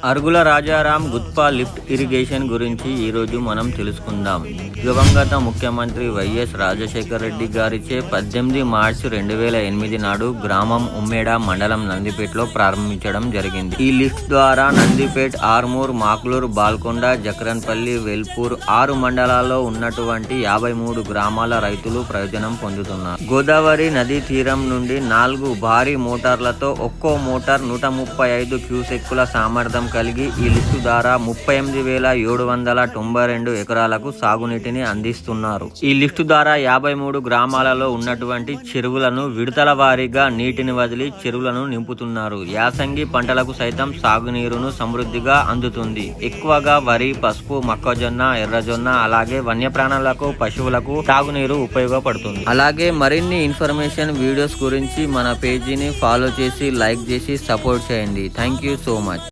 అరుగుల Rajaram Gutpa lift irrigation గురించి ఈరోజు మనం తెలుసుకుందాం. దివంగత ముఖ్యమంత్రి వైఎస్ రాజశేఖర రెడ్డి గారిచే 18 మార్చి 2008 నాడు గ్రామం ఉమ్మేడ మండలం నందిపేటలో ప్రారంభించడం జరిగింది. ఈ లిఫ్ట్ ద్వారా నందిపేట్, ఆర్మూర్, మాక్లూర్, బాల్కొండ, జక్రన్పల్లి, వెల్పూర్ 6 మండలాల్లో ఉన్నటువంటి 53 గ్రామాల రైతులు ప్రయోజనం పొందుతున్నారు. గోదావరి నదీ తీరం నుండి 4 భారీ మోటార్లతో ఒక్కో మోటార్ 135 క్యూసెక్కుల సామర్థ్యం కలిగి ఈ లిఫ్ట్ ద్వారా 38,792 ఎకరాలకు సాగునీటిని అందిస్తున్నారు. ఈ లిఫ్ట్ ద్వారా 53 గ్రామాలలో ఉన్నటువంటి చెరువులను విడతల వారీగా నీటిని వదిలి చెరువులను నింపుతున్నారు. యాసంగి పంటలకు సైతం సాగునీరును సమృద్ధిగా అందుతుంది. ఎక్కువగా వరి, పసుపు, మొక్కజొన్న, ఎర్రజొన్న అలాగే వన్యప్రాణులకు, పశువులకు తాగునీరు ఉపయోగపడుతుంది. అలాగే మరిన్ని ఇన్ఫర్మేషన్ వీడియోస్ గురించి మన పేజీని ఫాలో చేసి లైక్ చేసి సపోర్ట్ చేయండి. Thank you so much.